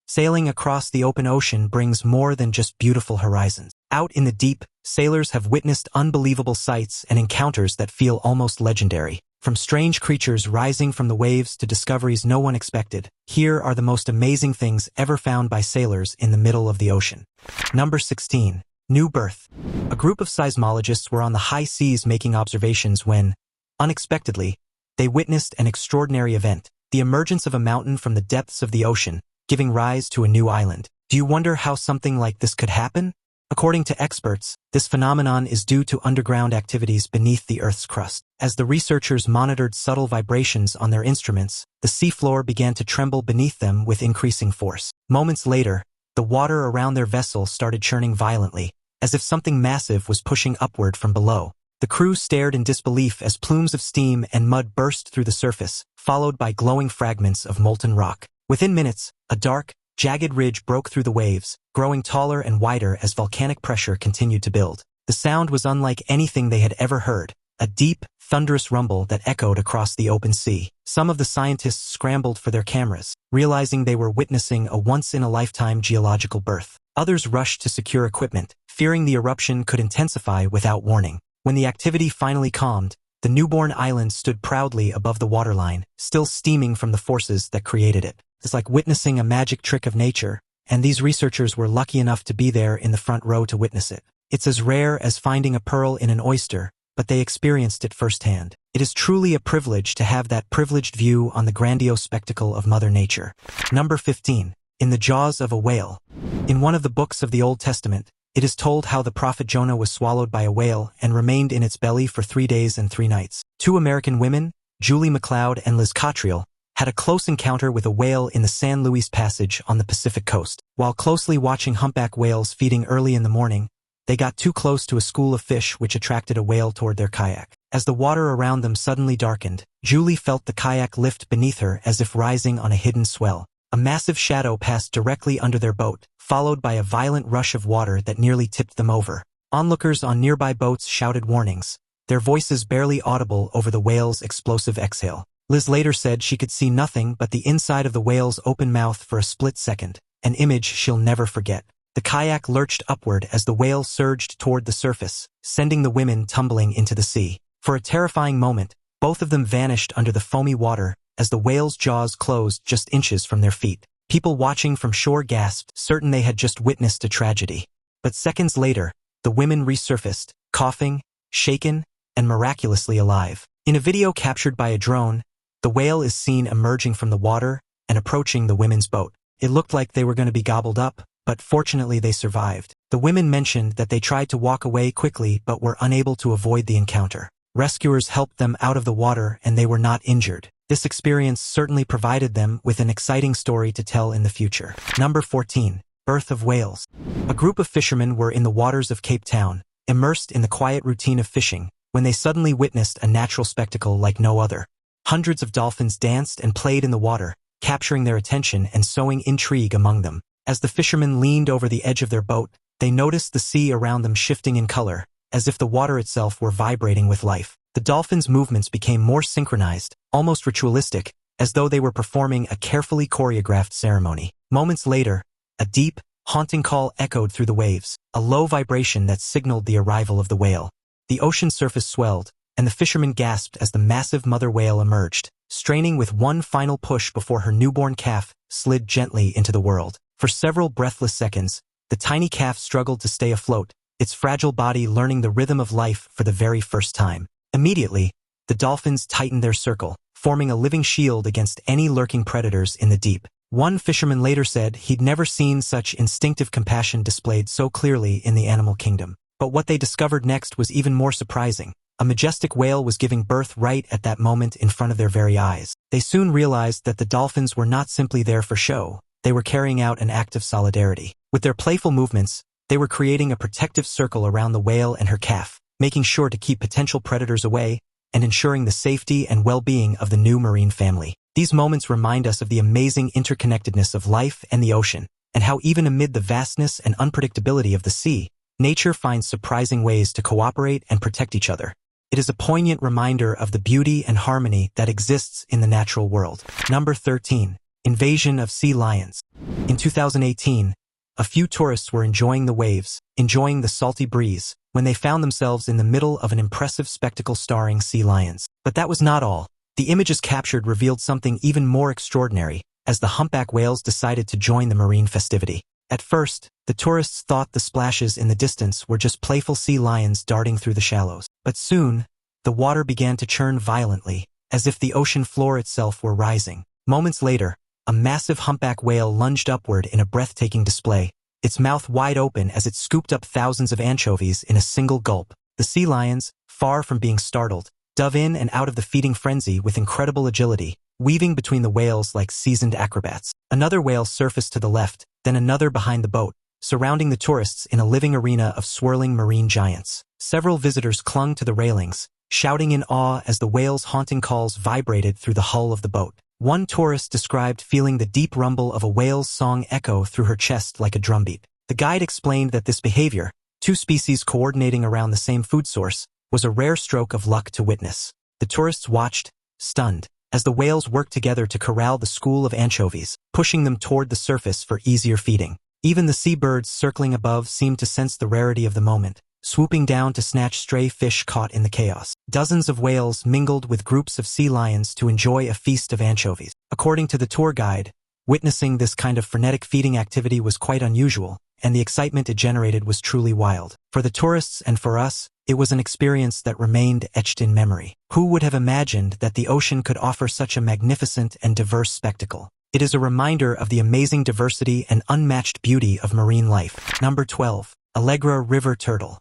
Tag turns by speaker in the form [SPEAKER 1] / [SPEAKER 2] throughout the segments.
[SPEAKER 1] Sailing across the open ocean brings more than just beautiful horizons. Out in the deep, sailors have witnessed unbelievable sights and encounters that feel almost legendary. From strange creatures rising from the waves to discoveries no one expected, here are the most amazing things ever found by sailors in the middle of the ocean. Number 16. New birth. A group of seismologists were on the high seas making observations when, unexpectedly, they witnessed an extraordinary event, the emergence of a mountain from the depths of the ocean, giving rise to a new island. Do you wonder how something like this could happen? According to experts, this phenomenon is due to underground activities beneath the Earth's crust. As the researchers monitored subtle vibrations on their instruments, the seafloor began to tremble beneath them with increasing force. Moments later, the water around their vessel started churning violently, as if something massive was pushing upward from below. The crew stared in disbelief as plumes of steam and mud burst through the surface, followed by glowing fragments of molten rock. Within minutes, a dark, jagged ridge broke through the waves, growing taller and wider as volcanic pressure continued to build. The sound was unlike anything they had ever heard, a deep, thunderous rumble that echoed across the open sea. Some of the scientists scrambled for their cameras, realizing they were witnessing a once-in-a-lifetime geological birth. Others rushed to secure equipment, fearing the eruption could intensify without warning. When the activity finally calmed, the newborn island stood proudly above the waterline, still steaming from the forces that created it. It's like witnessing a magic trick of nature, and these researchers were lucky enough to be there in the front row to witness it. It's as rare as finding a pearl in an oyster, but they experienced it firsthand. It is truly a privilege to have that privileged view on the grandiose spectacle of Mother Nature. Number 15. In the jaws of a whale. In one of the books of the Old Testament, it is told how the prophet Jonah was swallowed by a whale and remained in its belly for 3 days and 3 nights. Two American women, Julie McLeod and Liz Cottrell, had a close encounter with a whale in the San Luis Passage on the Pacific coast. While closely watching humpback whales feeding early in the morning, they got too close to a school of fish which attracted a whale toward their kayak. As the water around them suddenly darkened, Julie felt the kayak lift beneath her as if rising on a hidden swell. A massive shadow passed directly under their boat, followed by a violent rush of water that nearly tipped them over. Onlookers on nearby boats shouted warnings, their voices barely audible over the whale's explosive exhale. Liz later said she could see nothing but the inside of the whale's open mouth for a split second, an image she'll never forget. The kayak lurched upward as the whale surged toward the surface, sending the women tumbling into the sea. For a terrifying moment, both of them vanished under the foamy water as the whale's jaws closed just inches from their feet. People watching from shore gasped, certain they had just witnessed a tragedy. But seconds later, the women resurfaced, coughing, shaken, and miraculously alive. In a video captured by a drone, the whale is seen emerging from the water and approaching the women's boat. It looked like they were going to be gobbled up, but fortunately they survived. The women mentioned that they tried to walk away quickly but were unable to avoid the encounter. Rescuers helped them out of the water and they were not injured. This experience certainly provided them with an exciting story to tell in the future. Number 14. Birth of whales. A group of fishermen were in the waters of Cape Town, immersed in the quiet routine of fishing, when they suddenly witnessed a natural spectacle like no other. Hundreds of dolphins danced and played in the water, capturing their attention and sowing intrigue among them. As the fishermen leaned over the edge of their boat, they noticed the sea around them shifting in color, as if the water itself were vibrating with life. The dolphins' movements became more synchronized, almost ritualistic, as though they were performing a carefully choreographed ceremony. Moments later, a deep, haunting call echoed through the waves, a low vibration that signaled the arrival of the whale. The ocean surface swelled, and the fishermen gasped as the massive mother whale emerged, straining with one final push before her newborn calf slid gently into the world. For several breathless seconds, the tiny calf struggled to stay afloat, its fragile body learning the rhythm of life for the very first time. Immediately, the dolphins tightened their circle, forming a living shield against any lurking predators in the deep. One fisherman later said he'd never seen such instinctive compassion displayed so clearly in the animal kingdom. But what they discovered next was even more surprising. A majestic whale was giving birth right at that moment in front of their very eyes. They soon realized that the dolphins were not simply there for show. They were carrying out an act of solidarity. With their playful movements, they were creating a protective circle around the whale and her calf, making sure to keep potential predators away and ensuring the safety and well-being of the new marine family. These moments remind us of the amazing interconnectedness of life and the ocean, and how even amid the vastness and unpredictability of the sea, nature finds surprising ways to cooperate and protect each other. It is a poignant reminder of the beauty and harmony that exists in the natural world. Number 13. Invasion of sea lions. In 2018, a few tourists were enjoying the waves, enjoying the salty breeze, when they found themselves in the middle of an impressive spectacle starring sea lions. But that was not all. The images captured revealed something even more extraordinary, as the humpback whales decided to join the marine festivity. At first, the tourists thought the splashes in the distance were just playful sea lions darting through the shallows. But soon, the water began to churn violently, as if the ocean floor itself were rising. Moments later, a massive humpback whale lunged upward in a breathtaking display, its mouth wide open as it scooped up thousands of anchovies in a single gulp. The sea lions, far from being startled, dove in and out of the feeding frenzy with incredible agility, weaving between the whales like seasoned acrobats. Another whale surfaced to the left, then another behind the boat, surrounding the tourists in a living arena of swirling marine giants. Several visitors clung to the railings, shouting in awe as the whales' haunting calls vibrated through the hull of the boat. One tourist described feeling the deep rumble of a whale's song echo through her chest like a drumbeat. The guide explained that this behavior, two species coordinating around the same food source, was a rare stroke of luck to witness. The tourists watched, stunned, as the whales worked together to corral the school of anchovies, pushing them toward the surface for easier feeding. Even the seabirds circling above seemed to sense the rarity of the moment, swooping down to snatch stray fish caught in the chaos. Dozens of whales mingled with groups of sea lions to enjoy a feast of anchovies. According to the tour guide, witnessing this kind of frenetic feeding activity was quite unusual, and the excitement it generated was truly wild. For the tourists and for us, it was an experience that remained etched in memory. Who would have imagined that the ocean could offer such a magnificent and diverse spectacle? It is a reminder of the amazing diversity and unmatched beauty of marine life. Number 12. Algra River turtle.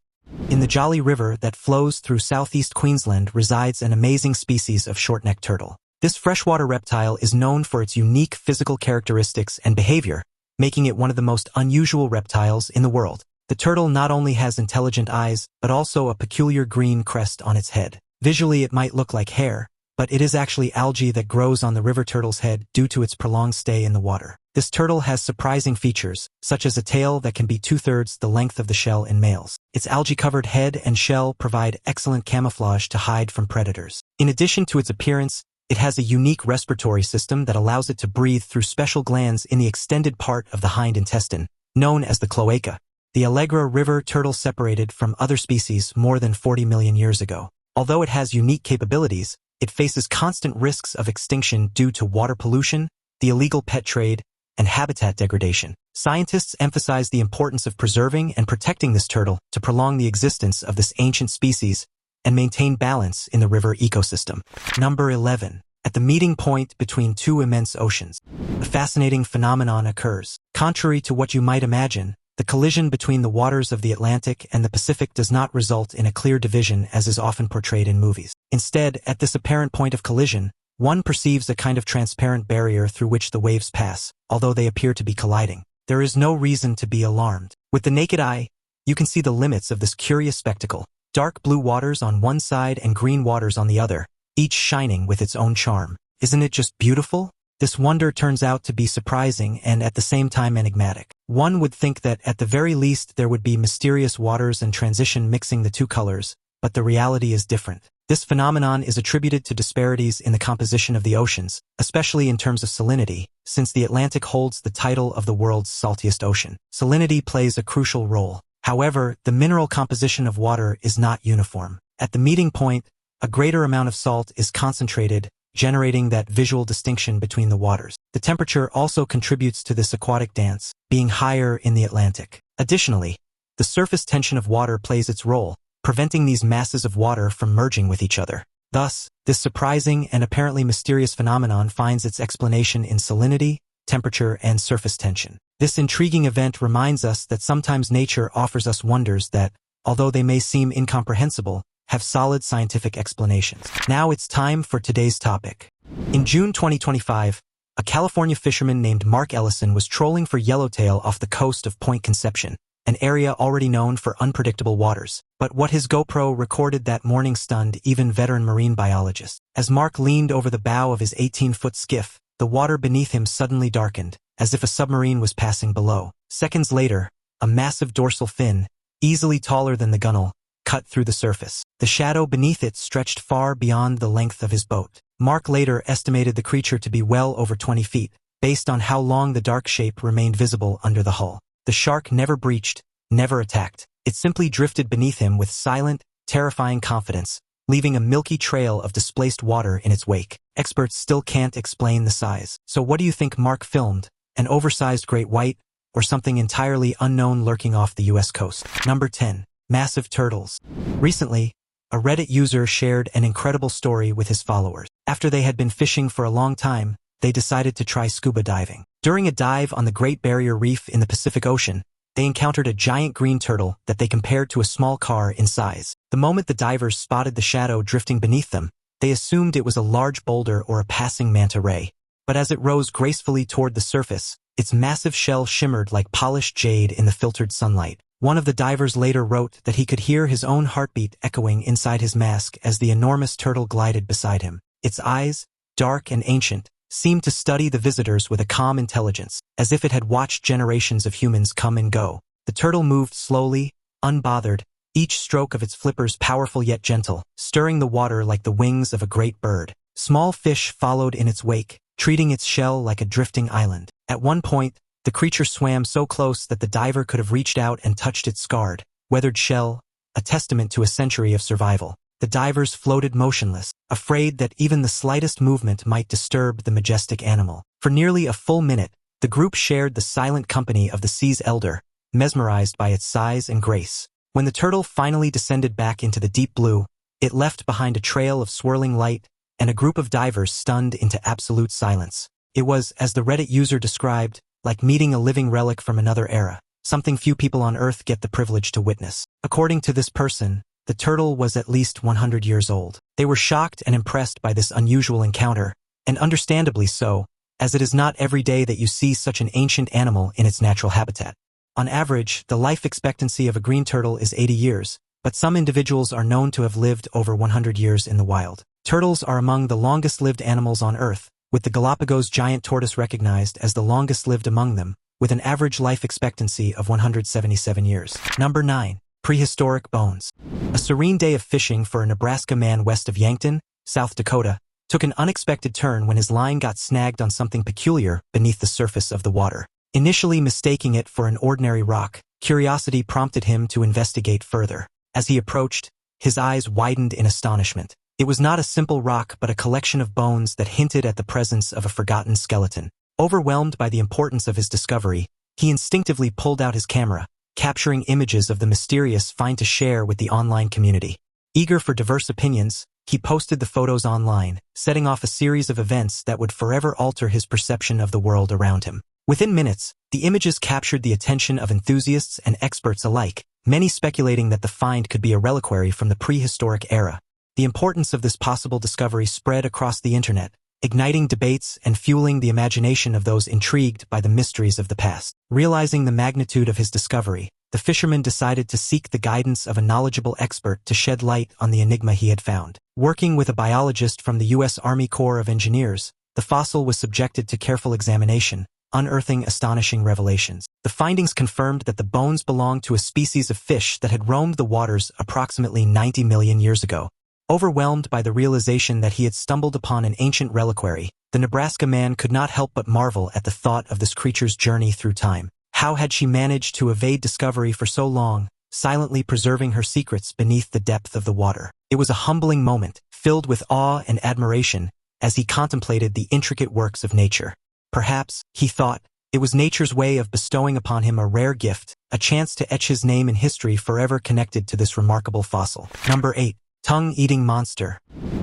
[SPEAKER 1] In the Jolly River that flows through southeast Queensland resides an amazing species of short-necked turtle. This freshwater reptile is known for its unique physical characteristics and behavior, making it one of the most unusual reptiles in the world. The turtle not only has intelligent eyes, but also a peculiar green crest on its head. Visually it might look like hair, but it is actually algae that grows on the river turtle's head due to its prolonged stay in the water. This turtle has surprising features, such as a tail that can be 2/3 the length of the shell in males. Its algae-covered head and shell provide excellent camouflage to hide from predators. In addition to its appearance, it has a unique respiratory system that allows it to breathe through special glands in the extended part of the hind intestine, known as the cloaca. The Algra River turtle separated from other species more than 40 million years ago. Although it has unique capabilities, it faces constant risks of extinction due to water pollution, the illegal pet trade, and habitat degradation. Scientists emphasize the importance of preserving and protecting this turtle to prolong the existence of this ancient species and maintain balance in the river ecosystem. Number 11. At the meeting point between two immense oceans, a fascinating phenomenon occurs. Contrary to what you might imagine, the collision between the waters of the Atlantic and the Pacific does not result in a clear division as is often portrayed in movies. Instead, at this apparent point of collision, one perceives a kind of transparent barrier through which the waves pass, although they appear to be colliding. There is no reason to be alarmed. With the naked eye, you can see the limits of this curious spectacle. Dark blue waters on one side and green waters on the other, each shining with its own charm. Isn't it just beautiful? This wonder turns out to be surprising and at the same time enigmatic. One would think that at the very least there would be mysterious waters and transition mixing the two colors, but the reality is different. This phenomenon is attributed to disparities in the composition of the oceans, especially in terms of salinity, since the Atlantic holds the title of the world's saltiest ocean. Salinity plays a crucial role. However, the mineral composition of water is not uniform. At the meeting point, a greater amount of salt is concentrated, generating that visual distinction between the waters. The temperature also contributes to this aquatic dance, being higher in the Atlantic. Additionally, the surface tension of water plays its role, preventing these masses of water from merging with each other. Thus, this surprising and apparently mysterious phenomenon finds its explanation in salinity, temperature, and surface tension. This intriguing event reminds us that sometimes nature offers us wonders that, although they may seem incomprehensible, have solid scientific explanations. Now it's time for today's topic. In June 2025, a California fisherman named Mark Ellison was trolling for yellowtail off the coast of Point Conception, an area already known for unpredictable waters. But what his GoPro recorded that morning stunned even veteran marine biologists. As Mark leaned over the bow of his 18-foot skiff, the water beneath him suddenly darkened, as if a submarine was passing below. Seconds later, a massive dorsal fin, easily taller than the gunnel, cut through the surface. The shadow beneath it stretched far beyond the length of his boat. Mark later estimated the creature to be well over 20 feet, based on how long the dark shape remained visible under the hull. The shark never breached, never attacked. It simply drifted beneath him with silent, terrifying confidence, leaving a milky trail of displaced water in its wake. Experts still can't explain the size. So what do you think Mark filmed? An oversized great white, or something entirely unknown lurking off the US coast? Number 10. Massive turtles. Recently, a Reddit user shared an incredible story with his followers. After they had been fishing for a long time, they decided to try scuba diving. During a dive on the Great Barrier Reef in the Pacific Ocean, they encountered a giant green turtle that they compared to a small car in size. The moment the divers spotted the shadow drifting beneath them, they assumed it was a large boulder or a passing manta ray. But as it rose gracefully toward the surface, its massive shell shimmered like polished jade in the filtered sunlight. One of the divers later wrote that he could hear his own heartbeat echoing inside his mask as the enormous turtle glided beside him. Its eyes, dark and ancient, seemed to study the visitors with a calm intelligence, as if it had watched generations of humans come and go. The turtle moved slowly, unbothered, each stroke of its flippers powerful yet gentle, stirring the water like the wings of a great bird. Small fish followed in its wake, treating its shell like a drifting island. At one point, the creature swam so close that the diver could have reached out and touched its scarred, weathered shell, a testament to a century of survival. The divers floated motionless, afraid that even the slightest movement might disturb the majestic animal. For nearly a full minute, the group shared the silent company of the sea's elder, mesmerized by its size and grace. When the turtle finally descended back into the deep blue, it left behind a trail of swirling light and a group of divers stunned into absolute silence. It was, as the Reddit user described, like meeting a living relic from another era, something few people on Earth get the privilege to witness. According to this person, the turtle was at least 100 years old. They were shocked and impressed by this unusual encounter, and understandably so, as it is not every day that you see such an ancient animal in its natural habitat. On average, the life expectancy of a green turtle is 80 years, but some individuals are known to have lived over 100 years in the wild. Turtles are among the longest-lived animals on Earth, with the Galapagos giant tortoise recognized as the longest-lived among them, with an average life expectancy of 177 years. Number 9. Prehistoric bones. A serene day of fishing for a Nebraska man west of Yankton, South Dakota, took an unexpected turn when his line got snagged on something peculiar beneath the surface of the water. Initially mistaking it for an ordinary rock, curiosity prompted him to investigate further. As he approached, his eyes widened in astonishment. It was not a simple rock but a collection of bones that hinted at the presence of a forgotten skeleton. Overwhelmed by the importance of his discovery, he instinctively pulled out his camera, capturing images of the mysterious find to share with the online community. Eager for diverse opinions, he posted the photos online, setting off a series of events that would forever alter his perception of the world around him. Within minutes, the images captured the attention of enthusiasts and experts alike, many speculating that the find could be a reliquary from the prehistoric era. The importance of this possible discovery spread across the internet, igniting debates and fueling the imagination of those intrigued by the mysteries of the past. Realizing the magnitude of his discovery, the fisherman decided to seek the guidance of a knowledgeable expert to shed light on the enigma he had found. Working with a biologist from the U.S. Army Corps of Engineers, the fossil was subjected to careful examination, unearthing astonishing revelations. The findings confirmed that the bones belonged to a species of fish that had roamed the waters approximately 90 million years ago. Overwhelmed by the realization that he had stumbled upon an ancient reliquary, the Nebraska man could not help but marvel at the thought of this creature's journey through time. How had she managed to evade discovery for so long, silently preserving her secrets beneath the depth of the water? It was a humbling moment, filled with awe and admiration, as he contemplated the intricate works of nature. Perhaps, he thought, it was nature's way of bestowing upon him a rare gift, a chance to etch his name in history forever connected to this remarkable fossil. Number 8. Tongue-eating monster.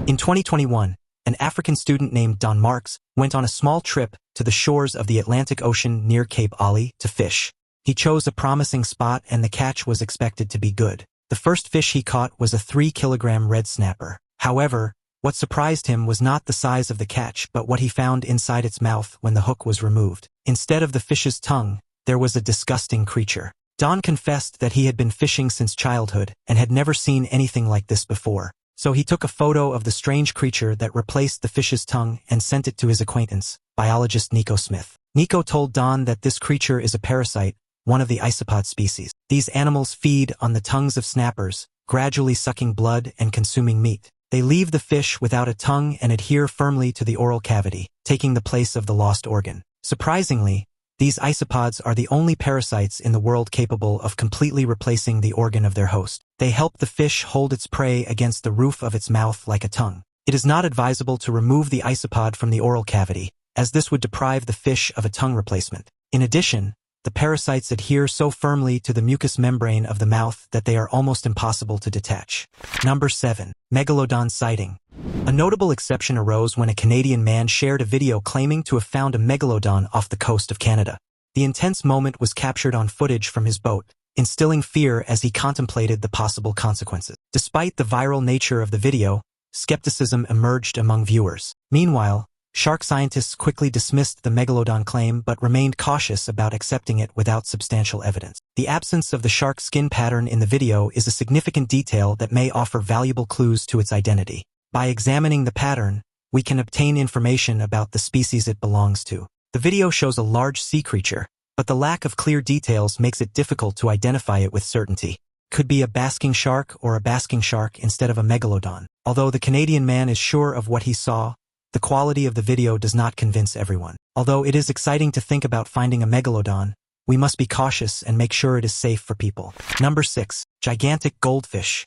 [SPEAKER 1] In 2021, an African student named Don Marks went on a small trip to the shores of the Atlantic Ocean near Cape Ollie to fish. He chose a promising spot and the catch was expected to be good. The first fish he caught was a 3-kilogram red snapper. However, what surprised him was not the size of the catch but what he found inside its mouth when the hook was removed. Instead of the fish's tongue, there was a disgusting creature. Don confessed that he had been fishing since childhood and had never seen anything like this before. So he took a photo of the strange creature that replaced the fish's tongue and sent it to his acquaintance, biologist Nico Smith. Nico told Don that this creature is a parasite, one of the isopod species. These animals feed on the tongues of snappers, gradually sucking blood and consuming meat. They leave the fish without a tongue and adhere firmly to the oral cavity, taking the place of the lost organ. Surprisingly, these isopods are the only parasites in the world capable of completely replacing the organ of their host. They help the fish hold its prey against the roof of its mouth like a tongue. It is not advisable to remove the isopod from the oral cavity, as this would deprive the fish of a tongue replacement. In addition, the parasites adhere so firmly to the mucous membrane of the mouth that they are almost impossible to detach. Number 7. Megalodon sighting. A notable exception arose when a Canadian man shared a video claiming to have found a megalodon off the coast of Canada. The intense moment was captured on footage from his boat, instilling fear as he contemplated the possible consequences. Despite the viral nature of the video, skepticism emerged among viewers. Meanwhile, shark scientists quickly dismissed the megalodon claim but remained cautious about accepting it without substantial evidence. The absence of the shark skin pattern in the video is a significant detail that may offer valuable clues to its identity. By examining the pattern, we can obtain information about the species it belongs to. The video shows a large sea creature, but the lack of clear details makes it difficult to identify it with certainty. Could be a basking shark or a basking shark instead of a megalodon. Although the Canadian man is sure of what he saw, the quality of the video does not convince everyone. Although it is exciting to think about finding a megalodon, we must be cautious and make sure it is safe for people. Number 6. Gigantic goldfish.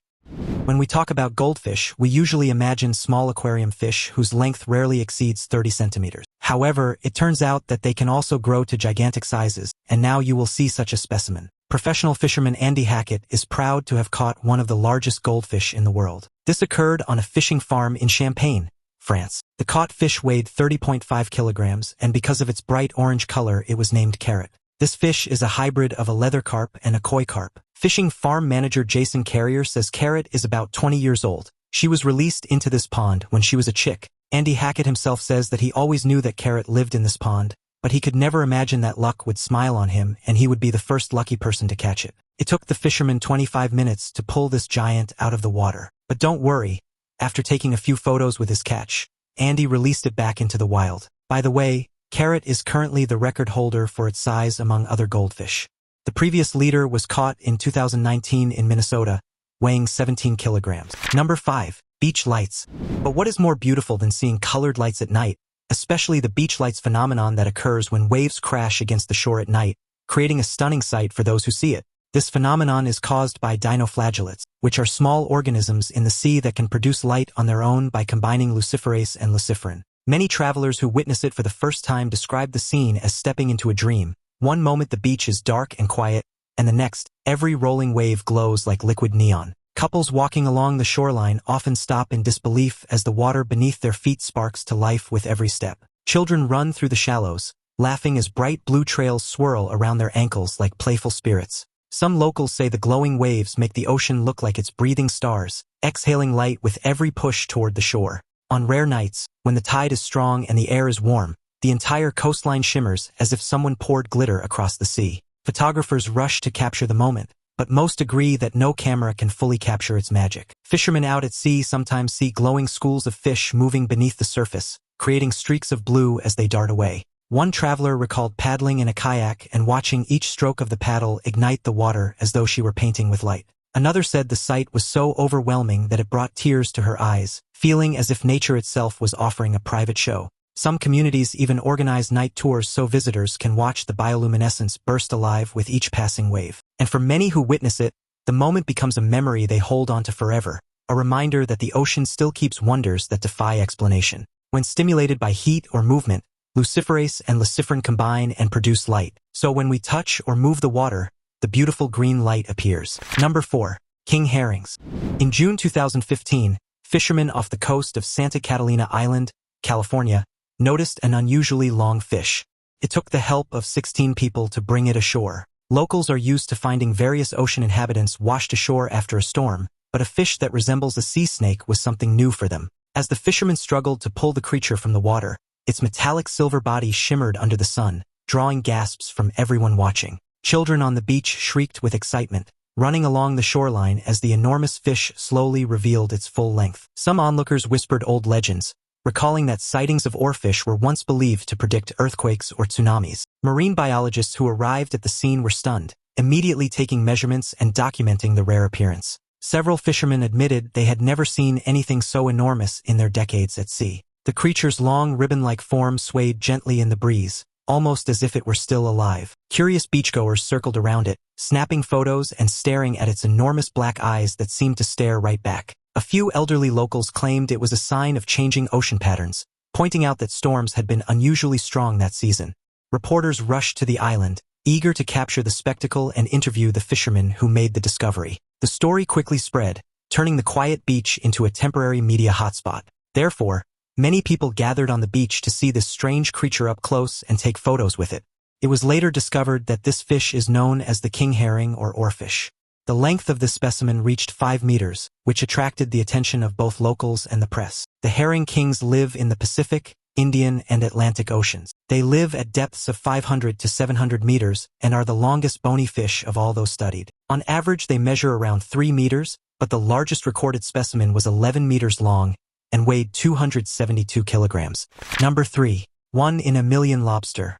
[SPEAKER 1] When we talk about goldfish, we usually imagine small aquarium fish whose length rarely exceeds 30 centimeters. However, it turns out that they can also grow to gigantic sizes, and now you will see such a specimen. Professional fisherman Andy Hackett is proud to have caught one of the largest goldfish in the world. This occurred on a fishing farm in Champagne, France. The caught fish weighed 30.5 kilograms, and because of its bright orange color, it was named Carrot. This fish is a hybrid of a leather carp and a koi carp. Fishing farm manager Jason Carrier says Carrot is about 20 years old. She was released into this pond when she was a chick. Andy Hackett himself says that he always knew that Carrot lived in this pond, but he could never imagine that luck would smile on him and he would be the first lucky person to catch it. It took the fisherman 25 minutes to pull this giant out of the water. But don't worry, after taking a few photos with his catch, Andy released it back into the wild. By the way, Carrot is currently the record holder for its size among other goldfish. The previous leader was caught in 2019 in Minnesota, weighing 17 kilograms. Number 5. Beach lights. But what is more beautiful than seeing colored lights at night, especially the beach lights phenomenon that occurs when waves crash against the shore at night, creating a stunning sight for those who see it? This phenomenon is caused by dinoflagellates, which are small organisms in the sea that can produce light on their own by combining luciferase and luciferin. Many travelers who witness it for the first time describe the scene as stepping into a dream. One moment the beach is dark and quiet, and the next, every rolling wave glows like liquid neon. Couples walking along the shoreline often stop in disbelief as the water beneath their feet sparks to life with every step. Children run through the shallows, laughing as bright blue trails swirl around their ankles like playful spirits. Some locals say the glowing waves make the ocean look like it's breathing stars, exhaling light with every push toward the shore. On rare nights, when the tide is strong and the air is warm, the entire coastline shimmers as if someone poured glitter across the sea. Photographers rush to capture the moment, but most agree that no camera can fully capture its magic. Fishermen out at sea sometimes see glowing schools of fish moving beneath the surface, creating streaks of blue as they dart away. One traveler recalled paddling in a kayak and watching each stroke of the paddle ignite the water as though she were painting with light. Another said the sight was so overwhelming that it brought tears to her eyes, feeling as if nature itself was offering a private show. Some communities even organize night tours so visitors can watch the bioluminescence burst alive with each passing wave. And for many who witness it, the moment becomes a memory they hold onto forever, a reminder that the ocean still keeps wonders that defy explanation. When stimulated by heat or movement, luciferase and luciferin combine and produce light. So when we touch or move the water, the beautiful green light appears. Number 4. King herrings. In June 2015, fishermen off the coast of Santa Catalina Island, California, noticed an unusually long fish. It took the help of 16 people to bring it ashore. Locals are used to finding various ocean inhabitants washed ashore after a storm, but a fish that resembles a sea snake was something new for them. As the fishermen struggled to pull the creature from the water, its metallic silver body shimmered under the sun, drawing gasps from everyone watching. Children on the beach shrieked with excitement, running along the shoreline as the enormous fish slowly revealed its full length. Some onlookers whispered old legends, recalling that sightings of oarfish were once believed to predict earthquakes or tsunamis. Marine biologists who arrived at the scene were stunned, immediately taking measurements and documenting the rare appearance. Several fishermen admitted they had never seen anything so enormous in their decades at sea. The creature's long ribbon-like form swayed gently in the breeze, almost as if it were still alive. Curious beachgoers circled around it, snapping photos and staring at its enormous black eyes that seemed to stare right back. A few elderly locals claimed it was a sign of changing ocean patterns, pointing out that storms had been unusually strong that season. Reporters rushed to the island, eager to capture the spectacle and interview the fishermen who made the discovery. The story quickly spread, turning the quiet beach into a temporary media hotspot. Therefore, many people gathered on the beach to see this strange creature up close and take photos with it. It was later discovered that this fish is known as the king herring or oarfish. The length of this specimen reached 5 meters, which attracted the attention of both locals and the press. The herring kings live in the Pacific, Indian, and Atlantic Oceans. They live at depths of 500 to 700 meters and are the longest bony fish of all those studied. On average, they measure around 3 meters, but the largest recorded specimen was 11 meters long and weighed 272 kilograms. Number 3. 1 in a million lobster.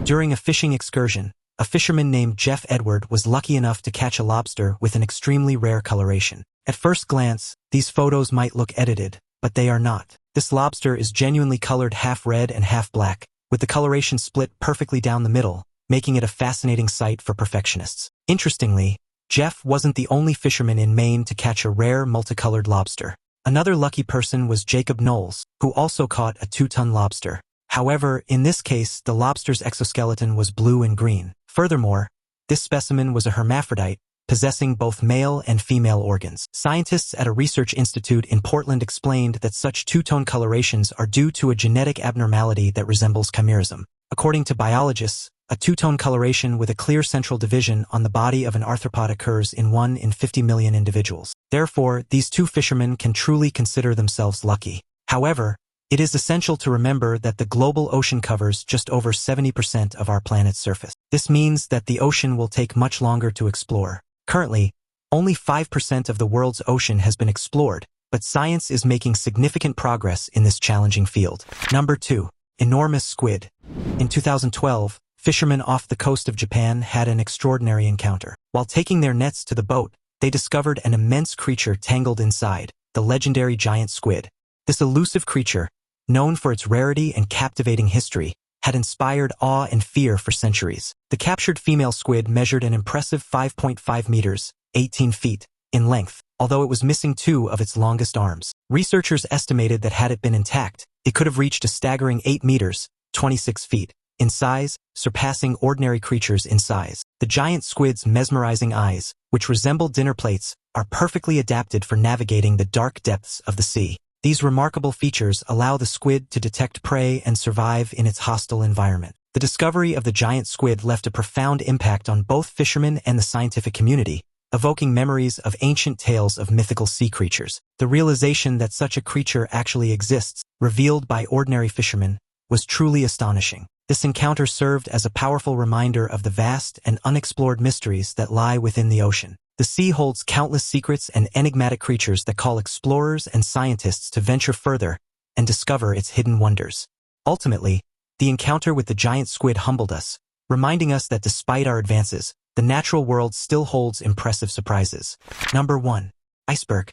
[SPEAKER 1] During a fishing excursion, a fisherman named Jeff Edward was lucky enough to catch a lobster with an extremely rare coloration. At first glance, these photos might look edited, but they are not. This lobster is genuinely colored half red and half black, with the coloration split perfectly down the middle, making it a fascinating sight for perfectionists. Interestingly, Jeff wasn't the only fisherman in Maine to catch a rare multicolored lobster. Another lucky person was Jacob Knowles, who also caught a 2-ton lobster. However, in this case, the lobster's exoskeleton was blue and green. Furthermore, this specimen was a hermaphrodite, possessing both male and female organs. Scientists at a research institute in Portland explained that such 2-tone colorations are due to a genetic abnormality that resembles chimerism. According to biologists, a 2-tone coloration with a clear central division on the body of an arthropod occurs in 1 in 50 million individuals. Therefore, these two fishermen can truly consider themselves lucky. However, it is essential to remember that the global ocean covers just over 70% of our planet's surface. This means that the ocean will take much longer to explore. Currently, only 5% of the world's ocean has been explored, but science is making significant progress in this challenging field. Number 2. Enormous squid. In 2012, fishermen off the coast of Japan had an extraordinary encounter. While taking their nets to the boat, they discovered an immense creature tangled inside, the legendary giant squid. This elusive creature, known for its rarity and captivating history, had inspired awe and fear for centuries. The captured female squid measured an impressive 5.5 meters, 18 feet, in length, although it was missing 2 of its longest arms. Researchers estimated that had it been intact, it could have reached a staggering 8 meters, 26 feet, in size, surpassing ordinary creatures in size. The giant squid's mesmerizing eyes, which resemble dinner plates, are perfectly adapted for navigating the dark depths of the sea. These remarkable features allow the squid to detect prey and survive in its hostile environment. The discovery of the giant squid left a profound impact on both fishermen and the scientific community, evoking memories of ancient tales of mythical sea creatures. The realization that such a creature actually exists, revealed by ordinary fishermen, was truly astonishing. This encounter served as a powerful reminder of the vast and unexplored mysteries that lie within the ocean. The sea holds countless secrets and enigmatic creatures that call explorers and scientists to venture further and discover its hidden wonders. Ultimately, the encounter with the giant squid humbled us, reminding us that despite our advances, the natural world still holds impressive surprises. Number 1. Iceberg.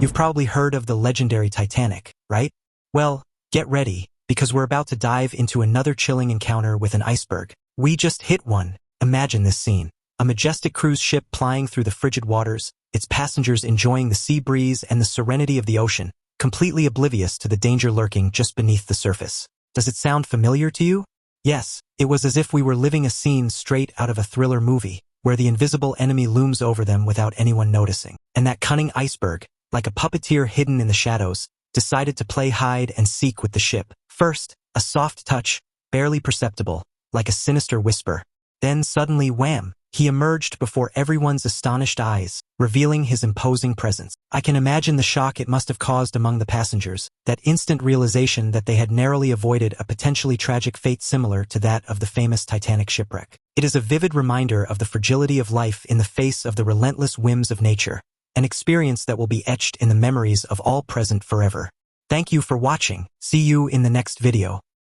[SPEAKER 1] You've probably heard of the legendary Titanic, right? Well, get ready, because we're about to dive into another chilling encounter with an iceberg. We just hit one. Imagine this scene. A majestic cruise ship plying through the frigid waters, its passengers enjoying the sea breeze and the serenity of the ocean, completely oblivious to the danger lurking just beneath the surface. Does it sound familiar to you? Yes, it was as if we were living a scene straight out of a thriller movie, where the invisible enemy looms over them without anyone noticing. And that cunning iceberg, like a puppeteer hidden in the shadows, decided to play hide and seek with the ship. First, a soft touch, barely perceptible, like a sinister whisper. Then suddenly, wham! He emerged before everyone's astonished eyes, revealing his imposing presence. I can imagine the shock it must have caused among the passengers, that instant realization that they had narrowly avoided a potentially tragic fate similar to that of the famous Titanic shipwreck. It is a vivid reminder of the fragility of life in the face of the relentless whims of nature, an experience that will be etched in the memories of all present forever. Thank you for watching. See you in the next video.